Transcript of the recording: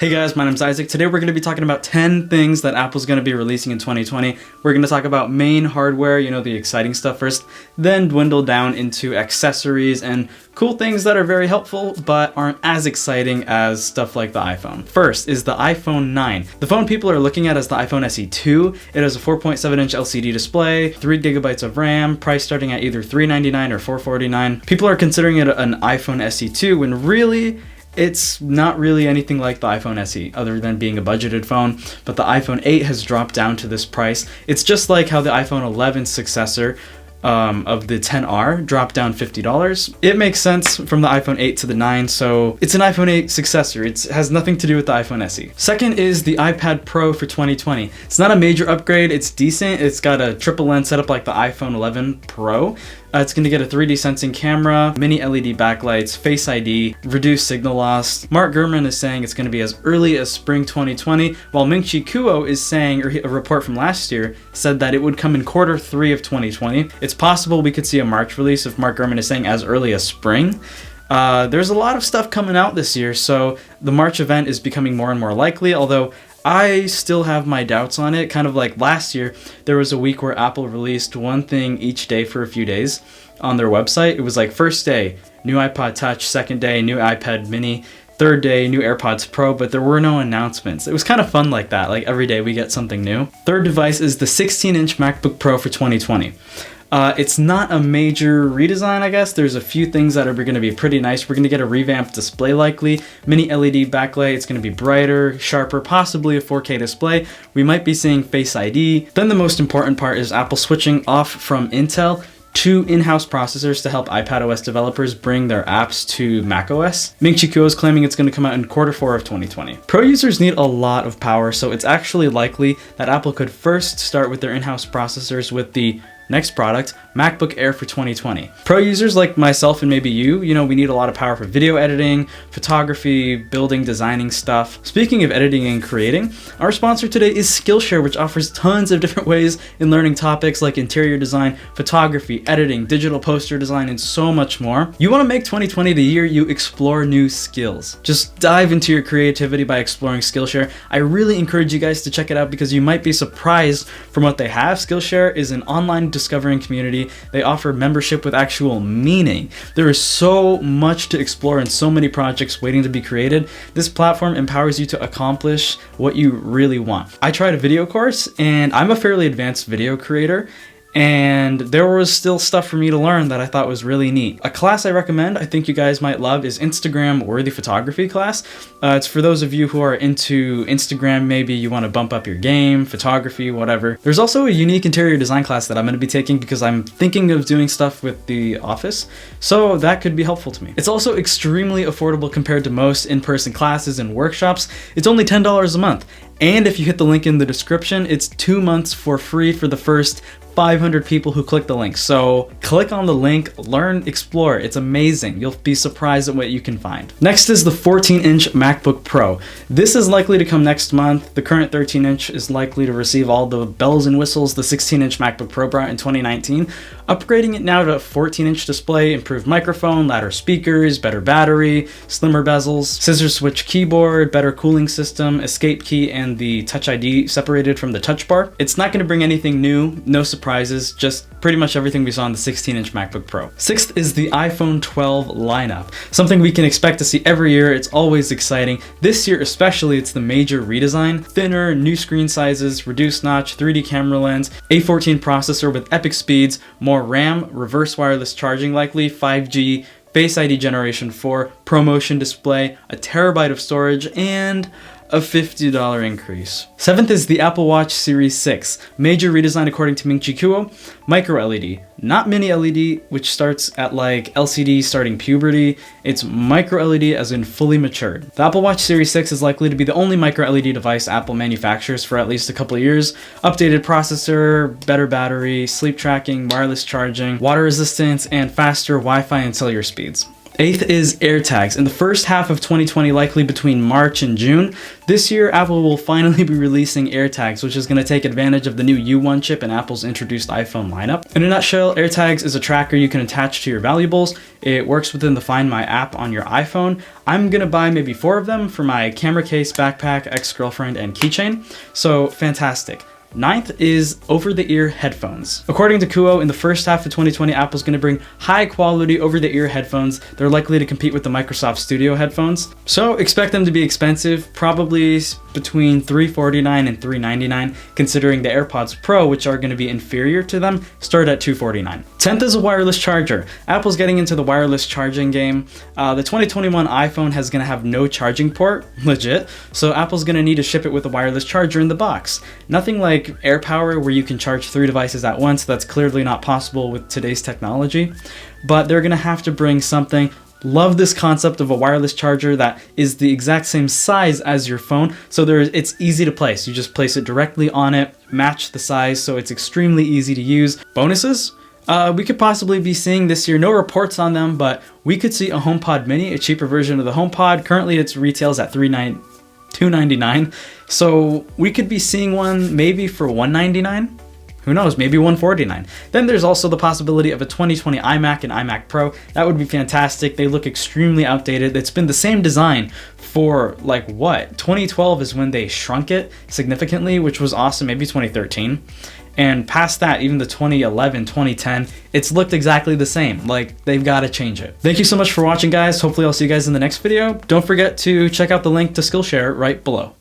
Hey guys, my name's Isaac. Today we're going to be talking about 10 things that Apple's going to be releasing in 2020. We're going to talk about main hardware, the exciting stuff first, then dwindle down into accessories and cool things that are very helpful but aren't as exciting as stuff like the iPhone. First is the iPhone 9. The phone people are looking at as the iPhone SE 2. It has a 4.7-inch LCD display, 3 gigabytes of RAM, price starting at either $399 or $449. People are considering it an iPhone SE 2 when really it's not really anything like the iPhone SE other than being a budgeted phone, but the iPhone 8 has dropped down to this price. It's just like how the iPhone 11 successor of the XR dropped down $50. It makes sense from the iPhone 8 to the 9, so it's an iPhone 8 successor. It has nothing to do with the iPhone SE. Second is the iPad Pro for 2020. It's not a major upgrade, it's decent. It's got a triple lens setup like the iPhone 11 Pro. It's going to get a 3D sensing camera, mini LED backlights, Face ID, reduced signal loss. Mark Gurman is saying it's going to be as early as spring 2020, while Ming-Chi Kuo is saying, or a report from last year said that it would come in Q3 of 2020. It's possible we could see a March release if Mark Gurman is saying as early as spring. There's a lot of stuff coming out this year, so the March event is becoming more and more likely, although I still have my doubts on it. Kind of like last year, there was a week where Apple released one thing each day for a few days on their website. It was like first day, new iPod Touch, second day, new iPad mini, third day, new AirPods Pro, but there were no announcements. It was kind of fun like that, like every day we get something new. Third device is the 16-inch MacBook Pro for 2020. It's not a major redesign, I guess. There's a few things that are going to be pretty nice. We're going to get a revamped display likely, mini LED backlight. It's going to be brighter, sharper, possibly a 4K display. We might be seeing Face ID. Then the most important part is Apple switching off from Intel to in-house processors to help iPadOS developers bring their apps to macOS. Ming-Chi Kuo is claiming it's going to come out in Q4 of 2020. Pro users need a lot of power, so it's actually likely that Apple could first start with their in-house processors with the next product, MacBook Air for 2020. Pro users like myself and maybe you, we need a lot of power for video editing, photography, building, designing stuff. Speaking of editing and creating, our sponsor today is Skillshare, which offers tons of different ways in learning topics like interior design, photography, editing, digital poster design, and so much more. You want to make 2020 the year you explore new skills. Just dive into your creativity by exploring Skillshare. I really encourage you guys to check it out because you might be surprised from what they have. Skillshare is an online discovering community. They offer membership with actual meaning. There is so much to explore and so many projects waiting to be created. This platform empowers you to accomplish what you really want. I tried a video course and I'm a fairly advanced video creator, and there was still stuff for me to learn that I thought was really neat. A class I recommend, I think you guys might love, is Instagram Worthy Photography class. It's for those of you who are into Instagram, maybe you want to bump up your game, photography, whatever. There's also a unique interior design class that I'm going to be taking because I'm thinking of doing stuff with the office, so that could be helpful to me. It's also extremely affordable compared to most in-person classes and workshops. It's only $10 a month. And if you hit the link in the description, it's 2 months for free for the first 500 people who click the link. So click on the link, learn, explore. It's amazing. You'll be surprised at what you can find. Next is the 14-inch MacBook Pro. This is likely to come next month. The current 13-inch is likely to receive all the bells and whistles the 16-inch MacBook Pro brought in 2019. Upgrading it now to a 14-inch display, improved microphone, louder speakers, better battery, slimmer bezels, scissor switch keyboard, better cooling system, escape key, and the Touch ID separated from the touch bar. It's not going to bring anything new, no surprises, just pretty much everything we saw on the 16-inch MacBook Pro. Sixth is the iPhone 12 lineup. Something we can expect to see every year. It's always exciting. This year especially, it's the major redesign. Thinner, new screen sizes, reduced notch, 3D camera lens, A14 processor with epic speeds, more RAM, reverse wireless charging likely, 5G, Face ID Generation 4, ProMotion display, a terabyte of storage, and a $50 increase. Seventh is the Apple Watch Series 6. Major redesign according to Ming-Chi Kuo. Micro LED, not mini LED, which starts at like LCD starting puberty. It's micro LED as in fully matured. The Apple Watch Series 6 is likely to be the only micro LED device Apple manufactures for at least a couple of years. Updated processor, better battery, sleep tracking, wireless charging, water resistance, and faster Wi-Fi and cellular speeds. 8th is AirTags. In the first half of 2020, likely between March and June, this year Apple will finally be releasing AirTags, which is going to take advantage of the new U1 chip in Apple's introduced iPhone lineup. In a nutshell, AirTags is a tracker you can attach to your valuables. It works within the Find My app on your iPhone. I'm going to buy maybe 4 of them for my camera case, backpack, ex-girlfriend, and keychain. So fantastic. 9th is over-the-ear headphones. According to Kuo, in the first half of 2020, Apple's going to bring high-quality over-the-ear headphones. They're likely to compete with the Microsoft Studio headphones. So expect them to be expensive, probably between $349 and $399, considering the AirPods Pro, which are going to be inferior to them, start at $249. 10th is a wireless charger. Apple's getting into the wireless charging game. The 2021 iPhone is going to have no charging port, legit, so Apple's going to need to ship it with a wireless charger in the box. Nothing like AirPower where you can charge 3 devices at once. That's clearly not possible with today's technology, but they're going to have to bring something. Love this concept of a wireless charger that is the exact same size as your phone, so it's easy to place. You just place it directly on it, match the size, so it's extremely easy to use. Bonuses? We could possibly be seeing this year, no reports on them, but we could see a HomePod Mini, a cheaper version of the HomePod. Currently it retails at $299, so we could be seeing one maybe for $199. Who knows, maybe $149. Then there's also the possibility of a 2020 iMac and iMac Pro. That would be fantastic. They look extremely outdated. It's been the same design for like what? 2012 is when they shrunk it significantly, which was awesome, maybe 2013. And past that, even the 2011, 2010, it's looked exactly the same. Like, they've got to change it. Thank you so much for watching, guys. Hopefully I'll see you guys in the next video. Don't forget to check out the link to Skillshare right below.